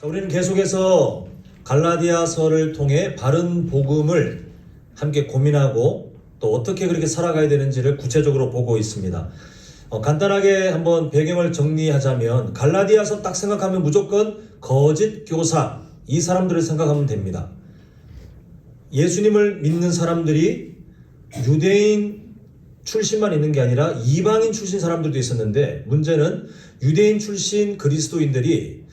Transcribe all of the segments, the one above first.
우리는 계속해서 갈라디아서를 통해 바른 복음을 함께 고민하고 또 어떻게 그렇게 살아가야 되는지를 구체적으로 보고 있습니다. 간단하게 한번 배경을 정리하자면 갈라디아서 딱 생각하면 무조건 거짓 교사, 이 사람들을 생각하면 됩니다. 예수님을 믿는 사람들이 유대인 출신만 있는 게 아니라 이방인 출신 사람들도 있었는데, 문제는 유대인 출신 그리스도인들이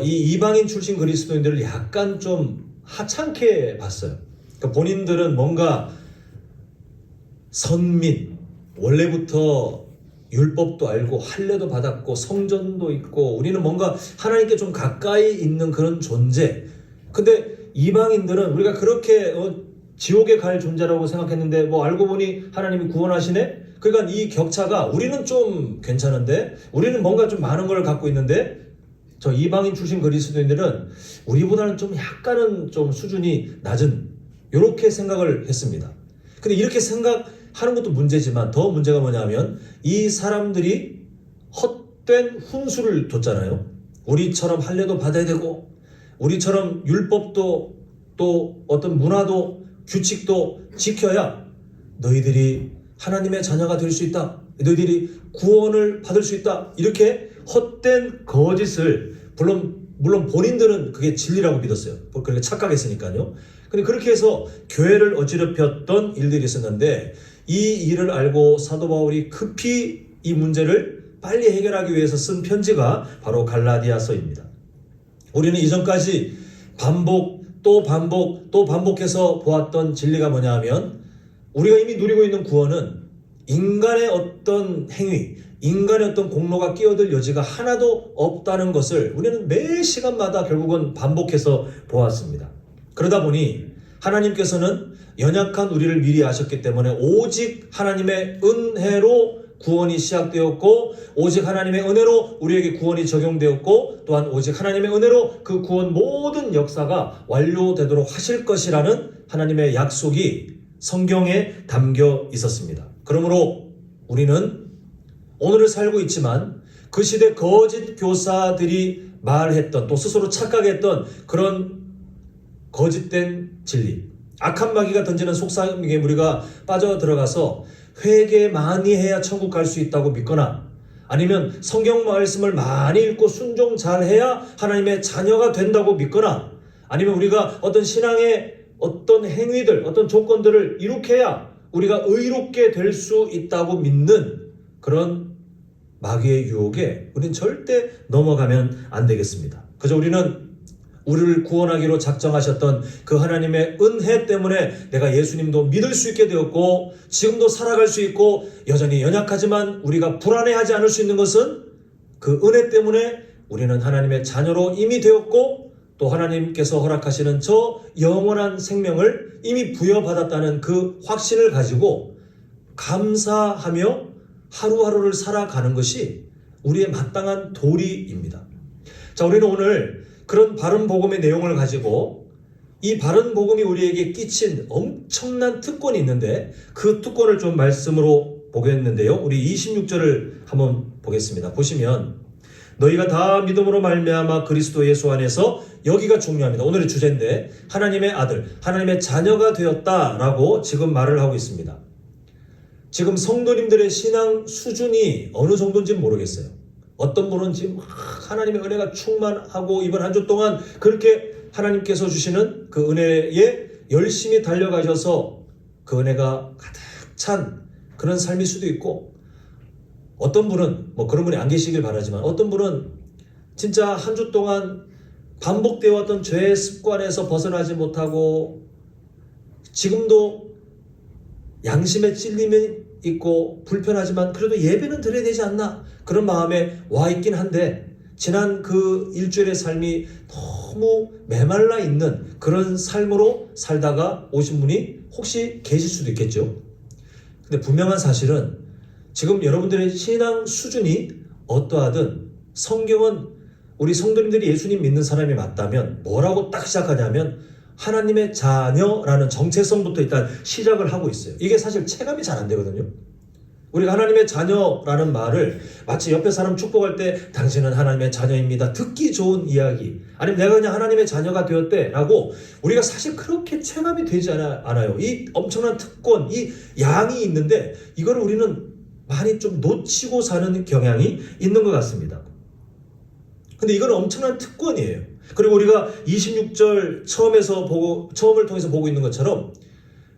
이 이방인 출신 그리스도인들을 약간 좀 하찮게 봤어요. 그러니까 본인들은 뭔가 선민, 원래부터 율법도 알고 할례도 받았고 성전도 있고 우리는 뭔가 하나님께 좀 가까이 있는 그런 존재. 근데 이방인들은 우리가 그렇게 지옥에 갈 존재라고 생각했는데 알고 보니 하나님이 구원하시네? 그러니까 이 격차가, 우리는 좀 괜찮은데, 우리는 뭔가 좀 많은 걸 갖고 있는데, 저 이방인 출신 그리스도인들은 우리보다는 좀 약간은 좀 수준이 낮은, 이렇게 생각을 했습니다. 근데 이렇게 생각하는 것도 문제지만 더 문제가 뭐냐면 이 사람들이 헛된 훈수를 뒀잖아요. 우리처럼 할례도 받아야 되고 우리처럼 율법도 또 어떤 문화도 규칙도 지켜야 너희들이 하나님의 자녀가 될 수 있다, 너희들이 구원을 받을 수 있다, 이렇게 헛된 거짓을, 물론 본인들은 그게 진리라고 믿었어요. 그렇게 착각했으니까요. 근데 그렇게 해서 교회를 어지럽혔던 일들이 있었는데, 이 일을 알고 사도 바울이 급히 이 문제를 빨리 해결하기 위해서 쓴 편지가 바로 갈라디아서입니다. 우리는 이전까지 반복해서 보았던 진리가 뭐냐 하면, 우리가 이미 누리고 있는 구원은 인간의 어떤 행위, 인간의 어떤 공로가 끼어들 여지가 하나도 없다는 것을 우리는 매 시간마다 결국은 반복해서 보았습니다. 그러다 보니 하나님께서는 연약한 우리를 미리 아셨기 때문에 오직 하나님의 은혜로 구원이 시작되었고, 오직 하나님의 은혜로 우리에게 구원이 적용되었고, 또한 오직 하나님의 은혜로 그 구원 모든 역사가 완료되도록 하실 것이라는 하나님의 약속이 성경에 담겨 있었습니다. 그러므로 우리는 오늘을 살고 있지만 그 시대 거짓 교사들이 말했던, 또 스스로 착각했던 그런 거짓된 진리, 악한 마귀가 던지는 속삭임에 우리가 빠져들어가서 회개 많이 해야 천국 갈 수 있다고 믿거나, 아니면 성경 말씀을 많이 읽고 순종 잘 해야 하나님의 자녀가 된다고 믿거나, 아니면 우리가 어떤 신앙의 어떤 행위들, 어떤 조건들을 이룩해야 우리가 의롭게 될 수 있다고 믿는 그런 마귀의 유혹에 우리는 절대 넘어가면 안 되겠습니다. 그저 우리는 우리를 구원하기로 작정하셨던 그 하나님의 은혜 때문에 내가 예수님도 믿을 수 있게 되었고, 지금도 살아갈 수 있고, 여전히 연약하지만 우리가 불안해하지 않을 수 있는 것은 그 은혜 때문에 우리는 하나님의 자녀로 이미 되었고, 또 하나님께서 허락하시는 저 영원한 생명을 이미 부여받았다는 그 확신을 가지고 감사하며 하루하루를 살아가는 것이 우리의 마땅한 도리입니다. 자, 우리는 오늘 그런 바른 복음의 내용을 가지고 이 바른 복음이 우리에게 끼친 엄청난 특권이 있는데, 그 특권을 좀 말씀으로 보겠는데요. 우리 26절을 한번 보겠습니다. 보시면, 너희가 다 믿음으로 말미암아 그리스도 예수 안에서, 여기가 중요합니다. 오늘의 주제인데, 하나님의 아들, 하나님의 자녀가 되었다라고 지금 말을 하고 있습니다. 지금 성도님들의 신앙 수준이 어느 정도인지는 모르겠어요. 어떤 분은 지금 하나님의 은혜가 충만하고 이번 한 주 동안 그렇게 하나님께서 주시는 그 은혜에 열심히 달려가셔서 그 은혜가 가득 찬 그런 삶일 수도 있고, 어떤 분은 그런 분이 안 계시길 바라지만, 어떤 분은 진짜 한 주 동안 반복되어 왔던 죄의 습관에서 벗어나지 못하고 지금도 양심에 찔림이 있고 불편하지만 그래도 예배는 드려야 되지 않나, 그런 마음에 와 있긴 한데, 지난 그 일주일의 삶이 너무 메말라 있는 그런 삶으로 살다가 오신 분이 혹시 계실 수도 있겠죠. 근데 분명한 사실은 지금 여러분들의 신앙 수준이 어떠하든 성경은 우리 성도님들이 예수님 믿는 사람이 맞다면 뭐라고 딱 시작하냐면 하나님의 자녀라는 정체성부터 일단 시작을 하고 있어요. 이게 사실 체감이 잘 안 되거든요. 우리가 하나님의 자녀라는 말을 마치 옆에 사람 축복할 때 당신은 하나님의 자녀입니다. 듣기 좋은 이야기. 아니면 내가 그냥 하나님의 자녀가 되었대 라고 우리가 사실 그렇게 체감이 되지 않아요. 이 엄청난 특권, 이 양이 있는데 이거를 우리는 많이 좀 놓치고 사는 경향이 있는 것 같습니다. 근데 이건 엄청난 특권이에요. 그리고 우리가 26절 처음을 통해서 보고 있는 것처럼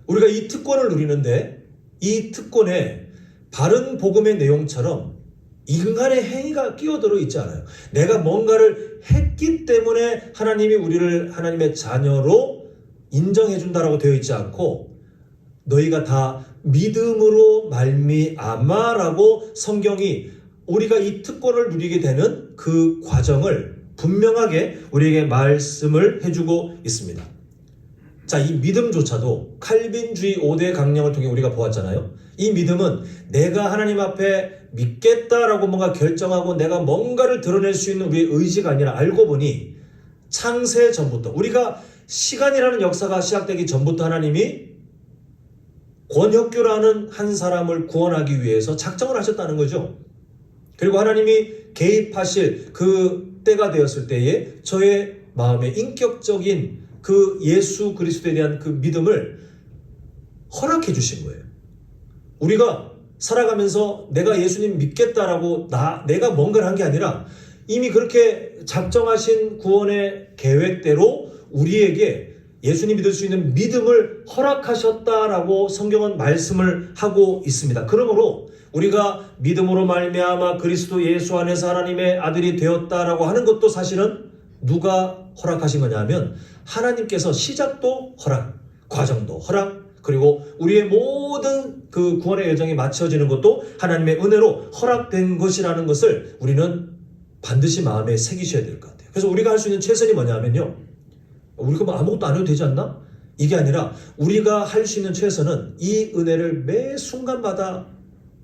우리가 이 특권을 누리는데 이 특권에 바른 복음의 내용처럼 인간의 행위가 끼어들어 있지 않아요. 내가 뭔가를 했기 때문에 하나님이 우리를 하나님의 자녀로 인정해 준다라고 되어 있지 않고 너희가 다 믿음으로 말미암아라고 성경이 우리가 이 특권을 누리게 되는 그 과정을 분명하게 우리에게 말씀을 해주고 있습니다. 자, 이 믿음조차도 칼빈주의 5대 강령을 통해 우리가 보았잖아요. 이 믿음은 내가 하나님 앞에 믿겠다라고 뭔가 결정하고 내가 뭔가를 드러낼 수 있는 우리의 의지가 아니라 알고 보니 창세 전부터 우리가 시간이라는 역사가 시작되기 전부터 하나님이 권혁규라는 한 사람을 구원하기 위해서 작정을 하셨다는 거죠. 그리고 하나님이 개입하실 그 때가 되었을 때에 저의 마음에 인격적인 그 예수 그리스도에 대한 그 믿음을 허락해 주신 거예요. 우리가 살아가면서 내가 예수님 믿겠다라고 내가 뭔가를 한 게 아니라 이미 그렇게 작정하신 구원의 계획대로 우리에게 예수님 믿을 수 있는 믿음을 허락하셨다라고 성경은 말씀을 하고 있습니다. 그러므로 우리가 믿음으로 말미암아 그리스도 예수 안에서 하나님의 아들이 되었다라고 하는 것도 사실은 누가 허락하신 거냐면 하나님께서 시작도 허락, 과정도 허락, 그리고 우리의 모든 그 구원의 여정이 마쳐지는 것도 하나님의 은혜로 허락된 것이라는 것을 우리는 반드시 마음에 새기셔야 될 것 같아요. 그래서 우리가 할 수 있는 최선이 뭐냐면요. 우리가 뭐 아무것도 안 해도 되지 않나? 이게 아니라 우리가 할 수 있는 최선은 이 은혜를 매 순간마다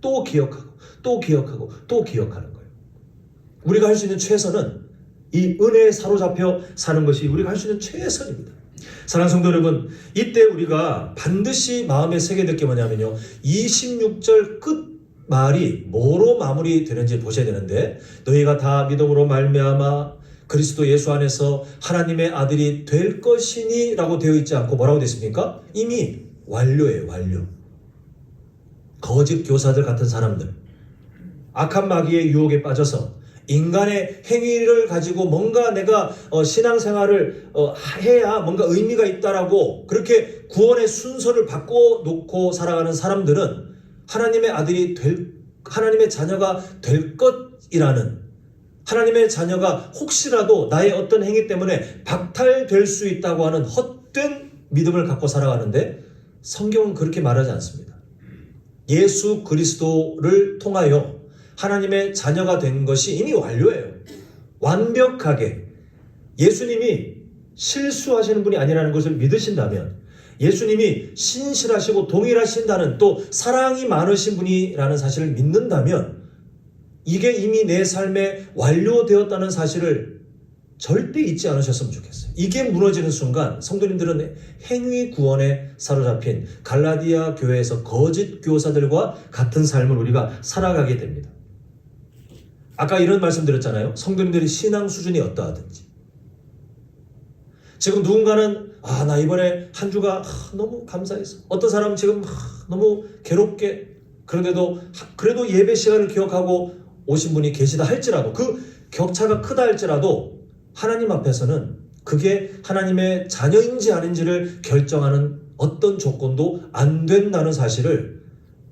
또 기억하고 또 기억하고 또 기억하는 거예요. 우리가 할 수 있는 최선은 이 은혜에 사로잡혀 사는 것이 우리가 할 수 있는 최선입니다. 사랑하는 성도 여러분, 이때 우리가 반드시 마음에 새겨야 될 게 뭐냐면요. 26절 끝 말이 뭐로 마무리되는지 보셔야 되는데 너희가 다 믿음으로 말미암아 그리스도 예수 안에서 하나님의 아들이 될 것이니 라고 되어 있지 않고 뭐라고 되어 있습니까? 이미 완료예요. 완료. 거짓 교사들 같은 사람들, 악한 마귀의 유혹에 빠져서 인간의 행위를 가지고 뭔가 내가 신앙생활을 해야 뭔가 의미가 있다라고 그렇게 구원의 순서를 바꿔놓고 살아가는 사람들은 하나님의 자녀가 될 것이라는, 하나님의 자녀가 혹시라도 나의 어떤 행위 때문에 박탈될 수 있다고 하는 헛된 믿음을 갖고 살아가는데 성경은 그렇게 말하지 않습니다. 예수 그리스도를 통하여 하나님의 자녀가 된 것이 이미 완료예요. 완벽하게 예수님이 실수하시는 분이 아니라는 것을 믿으신다면, 예수님이 신실하시고 동일하신다는, 또 사랑이 많으신 분이라는 사실을 믿는다면 이게 이미 내 삶에 완료되었다는 사실을 절대 잊지 않으셨으면 좋겠어요. 이게 무너지는 순간 성도님들은 행위 구원에 사로잡힌 갈라디아 교회에서 거짓 교사들과 같은 삶을 우리가 살아가게 됩니다. 아까 이런 말씀 드렸잖아요. 성도님들이 신앙 수준이 어떠하든지. 지금 누군가는 나 이번에 한 주가 너무 감사했어. 어떤 사람은 지금 너무 괴롭게, 그래도 예배 시간을 기억하고 오신 분이 계시다 할지라도, 그 격차가 크다 할지라도 하나님 앞에서는 그게 하나님의 자녀인지 아닌지를 결정하는 어떤 조건도 안 된다는 사실을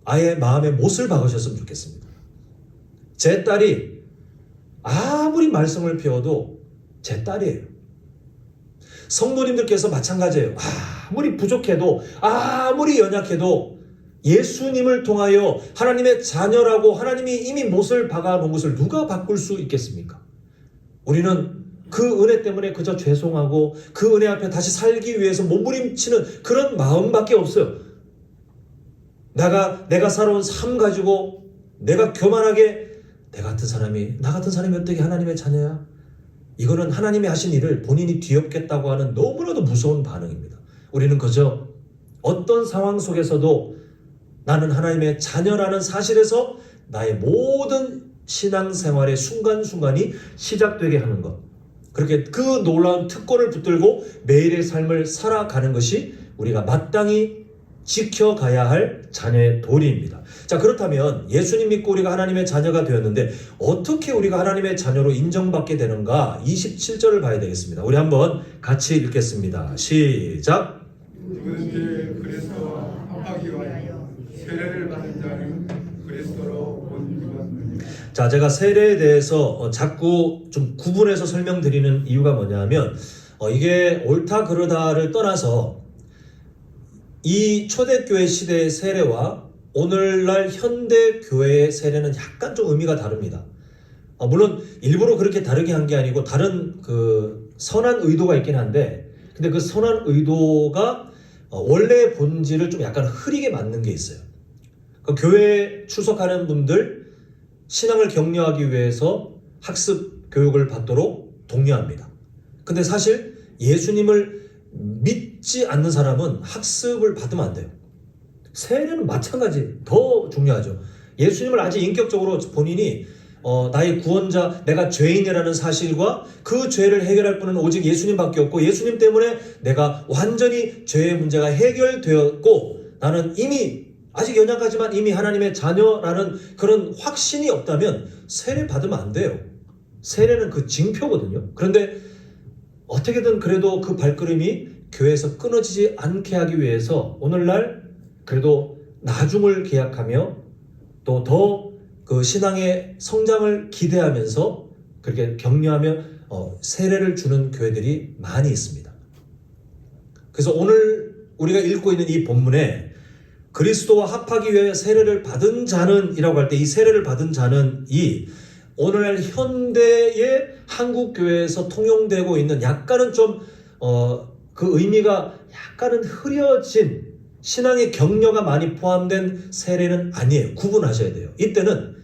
아예 마음에 못을 박으셨으면 좋겠습니다. 제 딸이 아무리 말썽을 피워도 제 딸이에요. 성도님들께서 마찬가지예요. 아무리 부족해도, 아무리 연약해도 예수님을 통하여 하나님의 자녀라고 하나님이 이미 못을 박아놓은 것을 누가 바꿀 수 있겠습니까? 우리는 그 은혜 때문에 그저 죄송하고 그 은혜 앞에 다시 살기 위해서 몸부림치는 그런 마음밖에 없어요. 내가 살아온 삶 가지고 내가 교만하게 나 같은 사람이 어떻게 하나님의 자녀야? 이거는 하나님이 하신 일을 본인이 뒤엎겠다고 하는 너무나도 무서운 반응입니다. 우리는 그저 어떤 상황 속에서도 나는 하나님의 자녀라는 사실에서 나의 모든 신앙생활의 순간순간이 시작되게 하는 것. 그렇게 그 놀라운 특권을 붙들고 매일의 삶을 살아가는 것이 우리가 마땅히 지켜가야 할 자녀의 도리입니다. 자, 그렇다면 예수님 믿고 우리가 하나님의 자녀가 되었는데 어떻게 우리가 하나님의 자녀로 인정받게 되는가? 27절을 봐야 되겠습니다. 우리 한번 같이 읽겠습니다. 시작. 누구든지 그리스도와 합하기 위하여 세례를 받은 자는 그리스도로 곧 입었느니라. 자, 제가 세례에 대해서 자꾸 좀 구분해서 설명드리는 이유가 뭐냐면 이게 옳다 그르다를 떠나서 이 초대교회 시대의 세례와 오늘날 현대교회의 세례는 약간 좀 의미가 다릅니다. 물론 일부러 그렇게 다르게 한 게 아니고 다른 그 선한 의도가 있긴 한데, 근데 그 선한 의도가 원래의 본질을 좀 약간 흐리게 만든 게 있어요. 그 교회에 출석하는 분들 신앙을 격려하기 위해서 학습 교육을 받도록 독려합니다. 근데 사실 예수님을 믿지 않는 사람은 학습을 받으면 안 돼요. 세례는 마찬가지 더 중요하죠. 예수님을 아직 인격적으로 본인이 나의 구원자, 내가 죄인이라는 사실과 그 죄를 해결할 분은 오직 예수님밖에 없고 예수님 때문에 내가 완전히 죄의 문제가 해결되었고 나는 이미 아직 연약하지만 이미 하나님의 자녀라는 그런 확신이 없다면 세례 받으면 안 돼요. 세례는 그 징표거든요. 그런데 어떻게든 그래도 그 발걸음이 교회에서 끊어지지 않게 하기 위해서 오늘날 그래도 나중을 기약하며 또 더 그 신앙의 성장을 기대하면서 그렇게 격려하며 세례를 주는 교회들이 많이 있습니다. 그래서 오늘 우리가 읽고 있는 이 본문에 그리스도와 합하기 위해 세례를 받은 자는 이라고 할 때 이 세례를 받은 자는 이 오늘날 현대의 한국 교회에서 통용되고 있는 약간은 좀 그 의미가 약간은 흐려진 신앙의 격려가 많이 포함된 세례는 아니에요. 구분하셔야 돼요. 이때는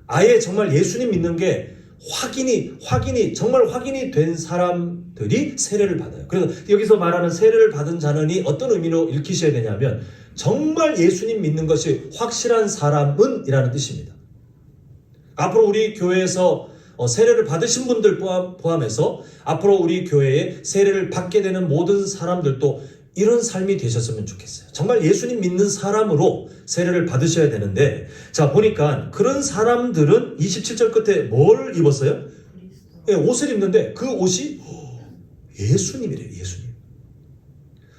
아예 정말 예수님 믿는 게 정말 확인이 된 사람들이 세례를 받아요. 그래서 여기서 말하는 세례를 받은 자는이 어떤 의미로 읽히셔야 되냐면 정말 예수님 믿는 것이 확실한 사람은 이라는 뜻입니다. 앞으로 우리 교회에서 세례를 받으신 분들 포함해서 앞으로 우리 교회에 세례를 받게 되는 모든 사람들도 이런 삶이 되셨으면 좋겠어요. 정말 예수님 믿는 사람으로 세례를 받으셔야 되는데, 자, 보니까 그런 사람들은 27절 끝에 뭘 입었어요? 네, 옷을 입는데 그 옷이 예수님이래요. 예수님.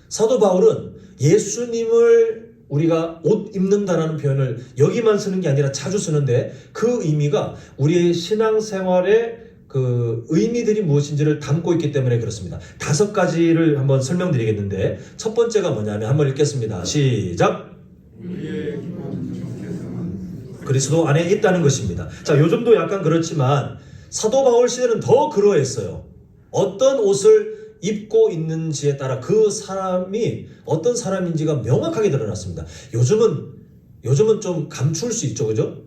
사도 바울은 예수님을 우리가 옷 입는다라는 표현을 여기만 쓰는 게 아니라 자주 쓰는데 그 의미가 우리의 신앙생활의 그 의미들이 무엇인지를 담고 있기 때문에 그렇습니다. 5가지를 한번 설명드리겠는데 첫 번째가 뭐냐면 한번 읽겠습니다. 시작. 우리의 기본 정체성은 그리스도 안에 있다는 것입니다. 자, 요즘도 약간 그렇지만 사도 바울 시대는 더 그러했어요. 어떤 옷을 입고 있는지에 따라 그 사람이 어떤 사람인지가 명확하게 드러났습니다. 요즘은 좀 감출 수 있죠, 그죠?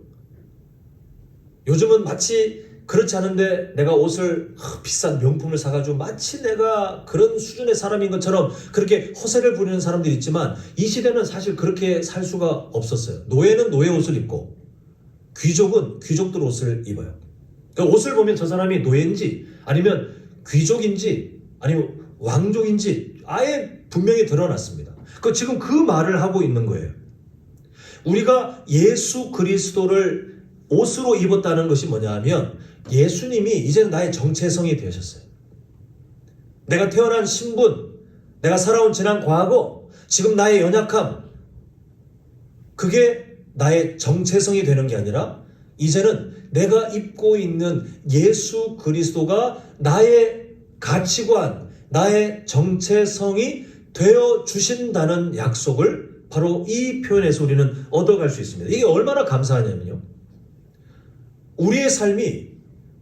요즘은 마치 그렇지 않은데 내가 옷을 비싼 명품을 사가지고 마치 내가 그런 수준의 사람인 것처럼 그렇게 허세를 부리는 사람들이 있지만 이 시대는 사실 그렇게 살 수가 없었어요. 노예는 노예 옷을 입고 귀족은 귀족들 옷을 입어요. 그 옷을 보면 저 사람이 노예인지 아니면 귀족인지 아니면 왕족인지 아예 분명히 드러났습니다. 지금 그 말을 하고 있는 거예요. 우리가 예수 그리스도를 옷으로 입었다는 것이 뭐냐 하면 예수님이 이제는 나의 정체성이 되셨어요. 내가 태어난 신분, 내가 살아온 지난 과거, 지금 나의 연약함, 그게 나의 정체성이 되는 게 아니라 이제는 내가 입고 있는 예수 그리스도가 나의 가치관, 나의 정체성이 되어 주신다는 약속을 바로 이 표현에서 우리는 얻어갈 수 있습니다. 이게 얼마나 감사하냐면요. 우리의 삶이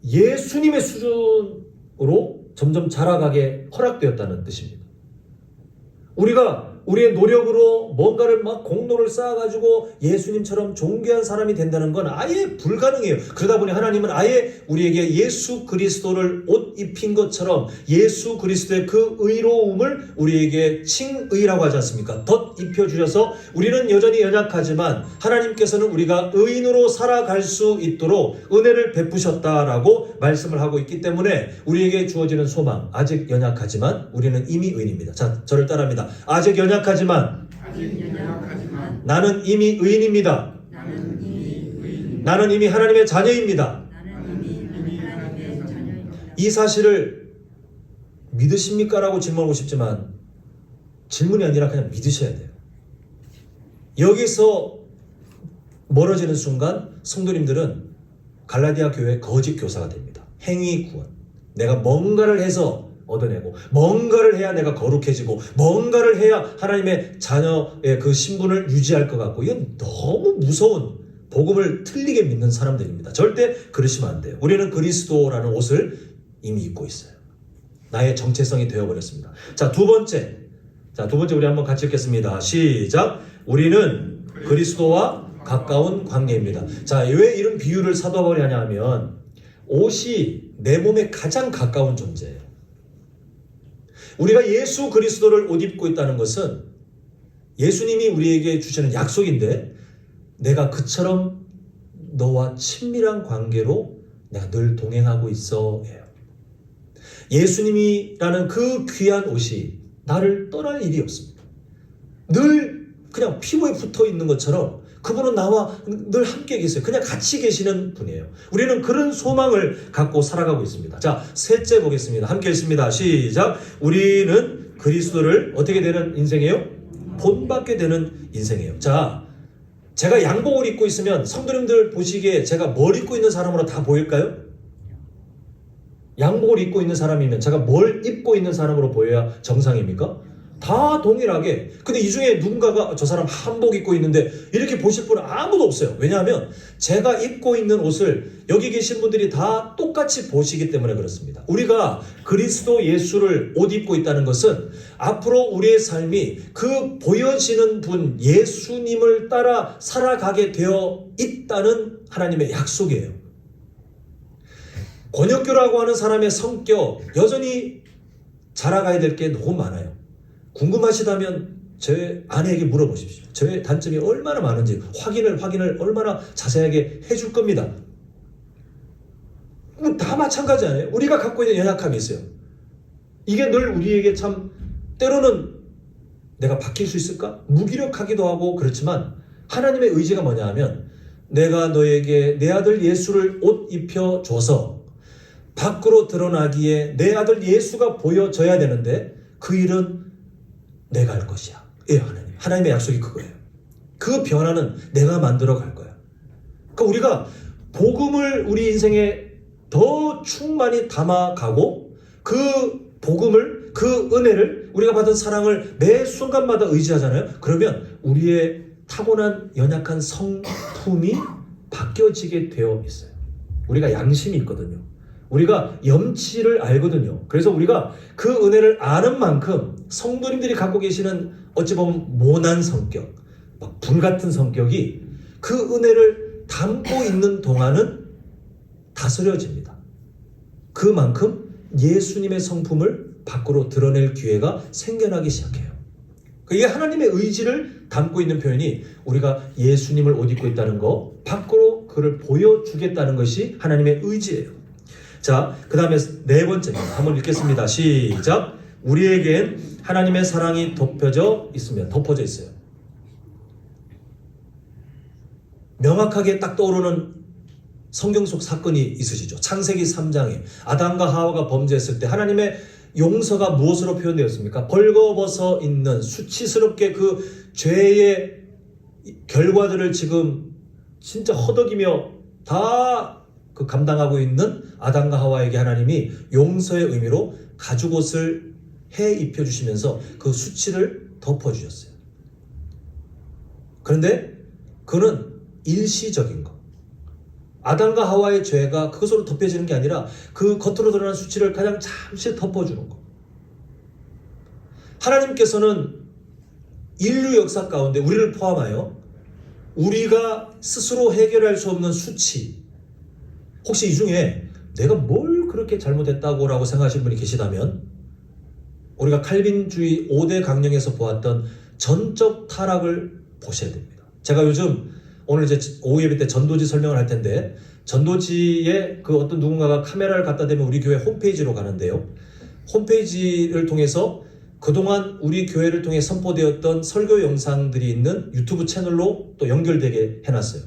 예수님의 수준으로 점점 자라가게 허락되었다는 뜻입니다. 우리가 우리의 노력으로 뭔가를 막 공로를 쌓아가지고 예수님처럼 존귀한 사람이 된다는 건 아예 불가능해요. 그러다 보니 하나님은 아예 우리에게 예수 그리스도를 옷 입힌 것처럼 예수 그리스도의 그 의로움을 우리에게 칭의라고 하지 않습니까? 덧 입혀주셔서 우리는 여전히 연약하지만 하나님께서는 우리가 의인으로 살아갈 수 있도록 은혜를 베푸셨다라고 말씀을 하고 있기 때문에 우리에게 주어지는 소망, 아직 연약하지만 우리는 이미 의인입니다. 자, 저를 따라합니다. 아직 연약하지만 나는 이미 의인입니다. 나는 이미 하나님의 자녀입니다. 이 사실을 믿으십니까? 라고 질문하고 싶지만 질문이 아니라 그냥 믿으셔야 돼요. 여기서 멀어지는 순간 성도님들은 갈라디아 교회의 거짓 교사가 됩니다. 행위 구원. 내가 뭔가를 해서 얻어내고 뭔가를 해야 내가 거룩해지고 뭔가를 해야 하나님의 자녀의 그 신분을 유지할 것 같고 이건 너무 무서운 복음을 틀리게 믿는 사람들입니다. 절대 그러시면 안 돼요. 우리는 그리스도라는 옷을 이미 입고 있어요. 나의 정체성이 되어버렸습니다. 자, 두 번째 우리 한번 같이 읽겠습니다. 시작. 우리는 그리스도와 가까운 관계입니다. 자, 왜 이런 비유를 사도 바울이 하냐 하면 옷이 내 몸에 가장 가까운 존재예요. 우리가 예수 그리스도를 옷 입고 있다는 것은 예수님이 우리에게 주시는 약속인데 내가 그처럼 너와 친밀한 관계로 내가 늘 동행하고 있어 예요. 예수님이라는 그 귀한 옷이 나를 떠날 일이 없습니다. 늘 그냥 피부에 붙어 있는 것처럼 그분은 나와 늘 함께 계세요. 그냥 같이 계시는 분이에요. 우리는 그런 소망을 갖고 살아가고 있습니다. 자, 셋째 보겠습니다. 함께 읽습니다. 시작. 우리는 그리스도를 어떻게 되는 인생이에요? 본받게 되는 인생이에요. 자, 제가 양복을 입고 있으면 성도님들 보시기에 제가 뭘 입고 있는 사람으로 다 보일까요? 양복을 입고 있는 사람이면 제가 뭘 입고 있는 사람으로 보여야 정상입니까? 다 동일하게. 근데 이 중에 누군가가 저 사람 한복 입고 있는데 이렇게 보실 분은 아무도 없어요. 왜냐하면 제가 입고 있는 옷을 여기 계신 분들이 다 똑같이 보시기 때문에 그렇습니다. 우리가 그리스도 예수를 옷 입고 있다는 것은 앞으로 우리의 삶이 그 보여지는 분 예수님을 따라 살아가게 되어 있다는 하나님의 약속이에요. 권역교라고 하는 사람의 성격 여전히 자라가야 될 게 너무 많아요. 궁금하시다면 제 아내에게 물어보십시오. 저의 단점이 얼마나 많은지 확인을 얼마나 자세하게 해줄 겁니다. 다 마찬가지 아니에요? 우리가 갖고 있는 연약함이 있어요. 이게 늘 우리에게 참 때로는 내가 바뀔 수 있을까? 무기력하기도 하고 그렇지만 하나님의 의지가 뭐냐 하면 내가 너에게 내 아들 예수를 옷 입혀줘서 밖으로 드러나기에 내 아들 예수가 보여져야 되는데 그 일은 내가 할 것이야. 예, 하나님의 약속이 그거예요. 그 변화는 내가 만들어 갈 거야. 그러니까 우리가 복음을 우리 인생에 더 충만히 담아가고 그 복음을, 그 은혜를, 우리가 받은 사랑을 매 순간마다 의지하잖아요. 그러면 우리의 타고난 연약한 성품이 바뀌어지게 되어 있어요. 우리가 양심이 있거든요. 우리가 염치를 알거든요. 그래서 우리가 그 은혜를 아는 만큼 성도님들이 갖고 계시는 어찌 보면 모난 성격, 막 불같은 성격이 그 은혜를 담고 있는 동안은 다스려집니다. 그만큼 예수님의 성품을 밖으로 드러낼 기회가 생겨나기 시작해요. 이게 하나님의 의지를 담고 있는 표현이 우리가 예수님을 옷 입고 있다는 거, 밖으로 그를 보여주겠다는 것이 하나님의 의지예요. 자, 그 다음에 네 번째입니다. 한번 읽겠습니다. 시작. 우리에겐 하나님의 사랑이 덮어져 있어요. 명확하게 딱 떠오르는 성경 속 사건이 있으시죠. 창세기 3장에 아담과 하와가 범죄했을 때 하나님의 용서가 무엇으로 표현되었습니까? 벌거벗어 있는 수치스럽게 그 죄의 결과들을 지금 진짜 허덕이며 다 그 감당하고 있는 아담과 하와에게 하나님이 용서의 의미로 가죽옷을 해 입혀주시면서 그 수치를 덮어주셨어요. 그런데 그는 일시적인 것. 아담과 하와의 죄가 그것으로 덮여지는 게 아니라 그 겉으로 드러난 수치를 가장 잠시 덮어주는 것. 하나님께서는 인류 역사 가운데 우리를 포함하여 우리가 스스로 해결할 수 없는 수치, 혹시 이 중에 내가 뭘 그렇게 잘못했다고 라고 생각하시는 분이 계시다면 우리가 칼빈주의 5대 강령에서 보았던 전적 타락을 보셔야 됩니다. 제가 요즘 오늘 이제 오후 예배 때 전도지 설명을 할 텐데, 전도지에 그 어떤 누군가가 카메라를 갖다 대면 우리 교회 홈페이지로 가는데요. 홈페이지를 통해서 그동안 우리 교회를 통해 선포되었던 설교 영상들이 있는 유튜브 채널로 또 연결되게 해놨어요.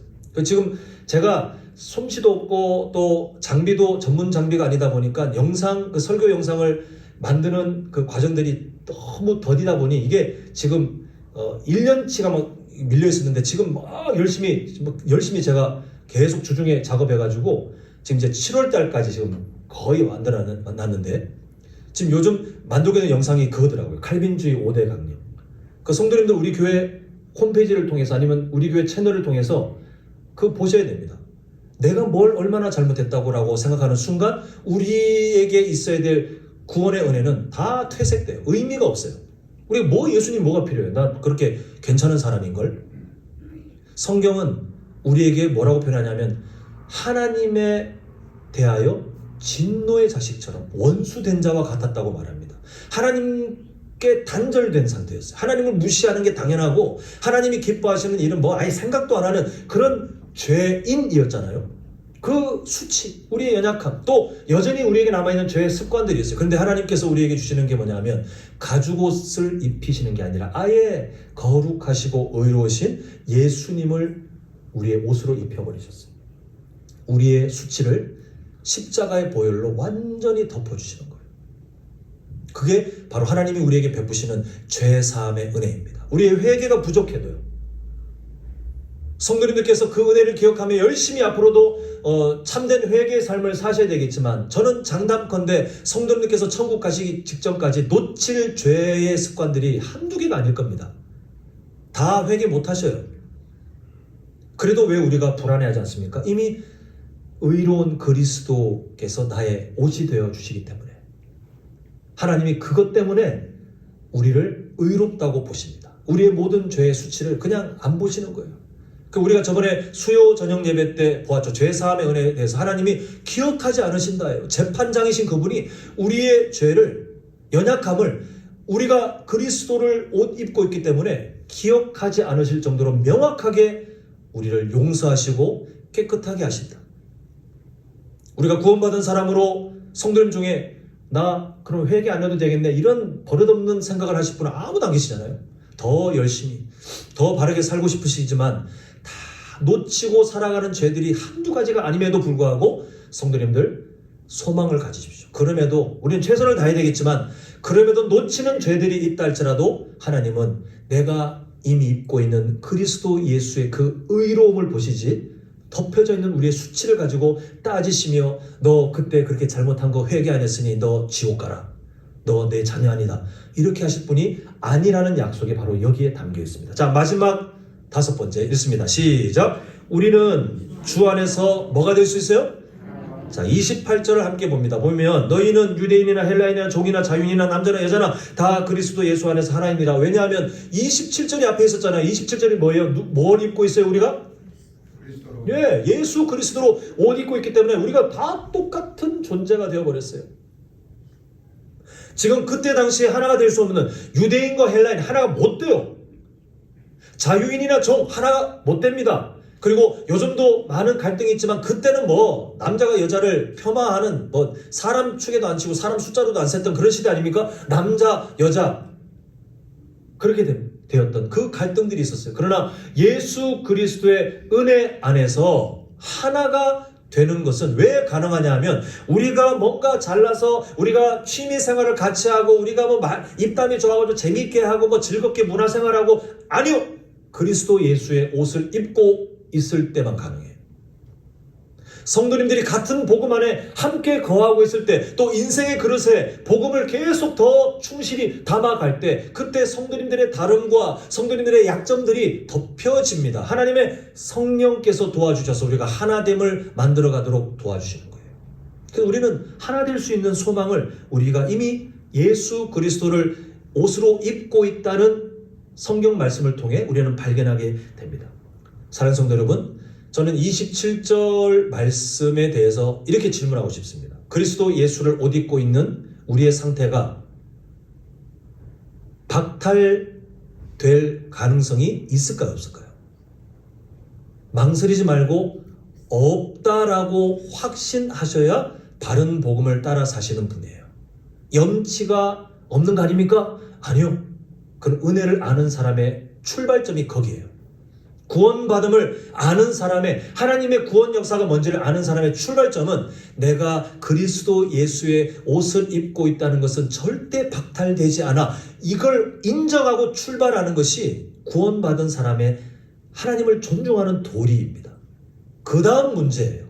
지금 제가 솜씨도 없고 또 장비도 전문 장비가 아니다 보니까 영상, 그 설교 영상을 만드는 그 과정들이 너무 더디다 보니 이게 지금 1년치가 막 밀려 있었는데 지금 막 열심히 제가 계속 주중에 작업해가지고 지금 이제 7월 달까지 지금 거의 만들어놨는데 지금 요즘 만들고 있는 영상이 그거더라고요. 칼빈주의 5대 강령. 그 성도님들 우리 교회 홈페이지를 통해서 아니면 우리 교회 채널을 통해서 그거 보셔야 됩니다. 내가 뭘 얼마나 잘못했다고 생각하는 순간 우리에게 있어야 될 구원의 은혜는 다 퇴색돼요. 의미가 없어요. 우리가 예수님 뭐가 필요해요? 나 그렇게 괜찮은 사람인걸? 성경은 우리에게 뭐라고 표현하냐면 하나님에 대하여 진노의 자식처럼 원수된 자와 같았다고 말합니다. 하나님께 단절된 상태였어요. 하나님을 무시하는 게 당연하고 하나님이 기뻐하시는 일은 아예 생각도 안 하는 그런 죄인이었잖아요. 그 수치, 우리의 연약함, 또 여전히 우리에게 남아있는 죄의 습관들이 있어요. 그런데 하나님께서 우리에게 주시는 게 뭐냐면 가죽옷을 입히시는 게 아니라 아예 거룩하시고 의로우신 예수님을 우리의 옷으로 입혀버리셨어요. 우리의 수치를 십자가의 보혈로 완전히 덮어주시는 거예요. 그게 바로 하나님이 우리에게 베푸시는 죄사함의 은혜입니다. 우리의 회개가 부족해도요. 성도님들께서 그 은혜를 기억하며 열심히 앞으로도 참된 회개의 삶을 사셔야 되겠지만 저는 장담컨대 성도님들께서 천국 가시기 직전까지 놓칠 죄의 습관들이 한두 개가 아닐 겁니다. 다 회개 못 하셔요. 그래도 왜 우리가 불안해하지 않습니까? 이미 의로운 그리스도께서 나의 옷이 되어 주시기 때문에 하나님이 그것 때문에 우리를 의롭다고 보십니다. 우리의 모든 죄의 수치를 그냥 안 보시는 거예요. 우리가 저번에 수요 저녁 예배 때 보았죠. 죄사함의 은혜에 대해서 하나님이 기억하지 않으신다예요. 재판장이신 그분이 우리의 죄를, 연약함을 우리가 그리스도를 옷 입고 있기 때문에 기억하지 않으실 정도로 명확하게 우리를 용서하시고 깨끗하게 하신다. 우리가 구원받은 사람으로 성도님 중에 나 그럼 회개 안 해도 되겠네 이런 버릇없는 생각을 하실 분은 아무도 안 계시잖아요. 더 열심히 더 바르게 살고 싶으시지만 다 놓치고 살아가는 죄들이 한두 가지가 아님에도 불구하고 성도님들 소망을 가지십시오. 그럼에도 우리는 최선을 다해야 되겠지만 그럼에도 놓치는 죄들이 있다 할지라도 하나님은 내가 이미 입고 있는 그리스도 예수의 그 의로움을 보시지 덮여져 있는 우리의 수치를 가지고 따지시며 너 그때 그렇게 잘못한 거 회개 안 했으니 너 지옥 가라. 너 내 자녀 아니다. 이렇게 하실 분이 아니라는 약속이 바로 여기에 담겨 있습니다. 자, 마지막 5번째 읽습니다. 시작. 우리는 주 안에서 뭐가 될 수 있어요? 자, 28절을 함께 봅니다. 보면 너희는 유대인이나 헬라인이나 종이나 자유인이나 남자나 여자나 다 그리스도 예수 안에서 하나님이라. 왜냐하면 27절이 앞에 있었잖아요. 27절이 뭐예요? 뭘 입고 있어요 우리가? 그리스도로. 예, 예수 그리스도로 옷 입고 있기 때문에 우리가 다 똑같은 존재가 되어버렸어요. 지금 그때 당시에 하나가 될 수 없는 유대인과 헬라인 하나가 못 돼요. 자유인이나 종 하나가 못 됩니다. 그리고 요즘도 많은 갈등이 있지만 그때는 남자가 여자를 폄하하는 사람 축에도 안 치고 사람 숫자로도 안 셌던 그런 시대 아닙니까? 남자 여자 그렇게 되었던 그 갈등들이 있었어요. 그러나 예수 그리스도의 은혜 안에서 하나가 되는 것은 왜 가능하냐 하면 우리가 뭔가 잘나서 우리가 취미생활을 같이 하고 우리가 입담이 좋아가지고 재미있게 하고 즐겁게 문화생활하고 아니요. 그리스도 예수의 옷을 입고 있을 때만 가능해요. 성도님들이 같은 복음 안에 함께 거하고 있을 때 또 인생의 그릇에 복음을 계속 더 충실히 담아갈 때 그때 성도님들의 다름과 성도님들의 약점들이 덮여집니다. 하나님의 성령께서 도와주셔서 우리가 하나됨을 만들어가도록 도와주시는 거예요. 그래서 우리는 하나 될 수 있는 소망을 우리가 이미 예수 그리스도를 옷으로 입고 있다는 성경 말씀을 통해 우리는 발견하게 됩니다. 사랑하는 성도 여러분, 저는 27절 말씀에 대해서 이렇게 질문하고 싶습니다. 그리스도 예수를 옷 입고 있는 우리의 상태가 박탈될 가능성이 있을까요, 없을까요? 망설이지 말고 없다라고 확신하셔야 바른 복음을 따라 사시는 분이에요. 염치가 없는 거 아닙니까? 아니요. 그건 은혜를 아는 사람의 출발점이 거기에요. 구원받음을 아는 사람의, 하나님의 구원 역사가 뭔지를 아는 사람의 출발점은 내가 그리스도 예수의 옷을 입고 있다는 것은 절대 박탈되지 않아. 이걸 인정하고 출발하는 것이 구원받은 사람의 하나님을 존중하는 도리입니다. 그 다음 문제예요.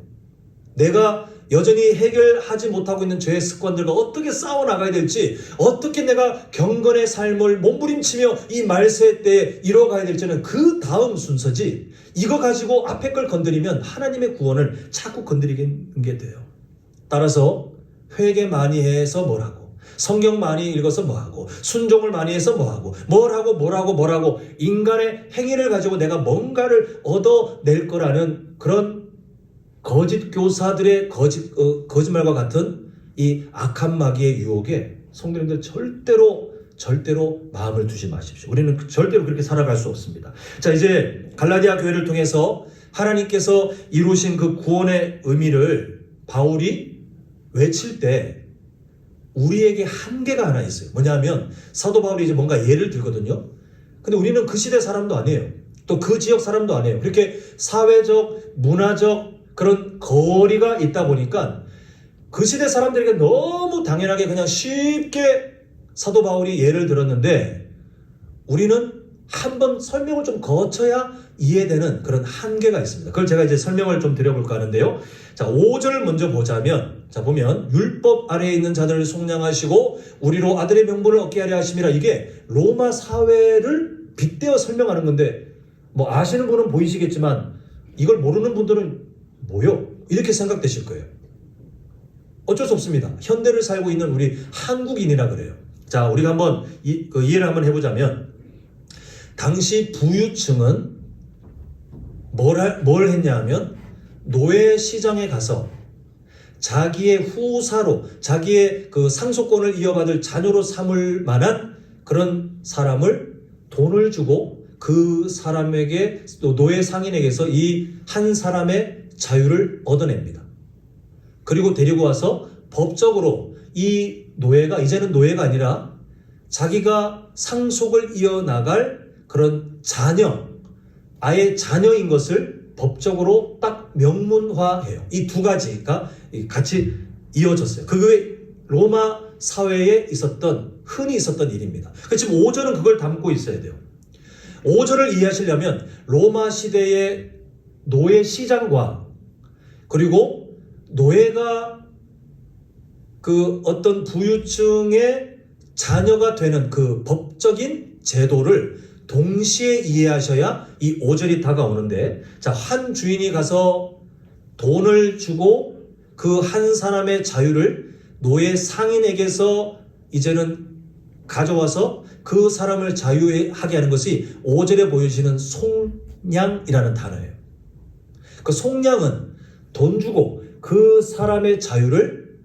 내가 여전히 해결하지 못하고 있는 죄의 습관들과 어떻게 싸워나가야 될지, 어떻게 내가 경건의 삶을 몸부림치며 이 말세 때에 이뤄가야 될지는 그 다음 순서지, 이거 가지고 앞에 걸 건드리면 하나님의 구원을 자꾸 건드리게 돼요. 따라서 회개 많이 해서 뭐라고, 성경 많이 읽어서 뭐하고, 순종을 많이 해서 뭐하고, 뭐라고 인간의 행위를 가지고 내가 뭔가를 얻어낼 거라는 그런 거짓 교사들의 거짓말과 같은 이 악한 마귀의 유혹에 성도님들 절대로 마음을 두지 마십시오. 우리는 절대로 그렇게 살아갈 수 없습니다. 자, 이제 갈라디아 교회를 통해서 하나님께서 이루신 그 구원의 의미를 바울이 외칠 때 우리에게 한계가 하나 있어요. 뭐냐면 사도 바울이 이제 뭔가 예를 들거든요. 근데 우리는 그 시대 사람도 아니에요. 또 그 지역 사람도 아니에요. 그렇게 사회적, 문화적 그런 거리가 있다 보니까 그 시대 사람들에게 너무 당연하게 그냥 쉽게 사도 바울이 예를 들었는데, 우리는 한번 설명을 좀 거쳐야 이해되는 그런 한계가 있습니다. 그걸 제가 이제 설명을 좀 드려볼까 하는데요. 자, 5절을 먼저 보자면, 자, 보면 율법 아래에 있는 자들을 속량하시고 우리로 아들의 명분을 얻게 하려 하심이라. 이게 로마 사회를 빗대어 설명하는 건데, 뭐 아시는 분은 보이시겠지만 이걸 모르는 분들은 뭐요? 이렇게 생각되실 거예요. 어쩔 수 없습니다. 현대를 살고 있는 우리 한국인이라 그래요. 자, 우리가 한번 이해를 한번 해보자면, 당시 부유층은 뭘 했냐 하면 노예 시장에 가서 자기의 후사로, 자기의 그 상속권을 이어받을 자녀로 삼을 만한 그런 사람을 돈을 주고 그 사람에게, 또 노예 상인에게서 이 한 사람의 자유를 얻어냅니다. 그리고 데리고 와서 법적으로 이 노예가 이제는 노예가 아니라 자기가 상속을 이어나갈 그런 자녀, 아예 자녀인 것을 법적으로 딱 명문화해요. 이 두 가지가 같이 이어졌어요. 그게 로마 사회에 흔히 있었던 일입니다. 지금 5절은 그걸 담고 있어야 돼요. 5절을 이해하시려면 로마 시대의 노예 시장과, 그리고 노예가 그 어떤 부유층의 자녀가 되는 그 법적인 제도를 동시에 이해하셔야 이 5절이 다가오는데, 자, 한 주인이 가서 돈을 주고 그 한 사람의 자유를 노예 상인에게서 이제는 가져와서 그 사람을 자유하게 하는 것이 5절에 보여지는 속량이라는 단어예요. 그 속량은 돈 주고 그 사람의 자유를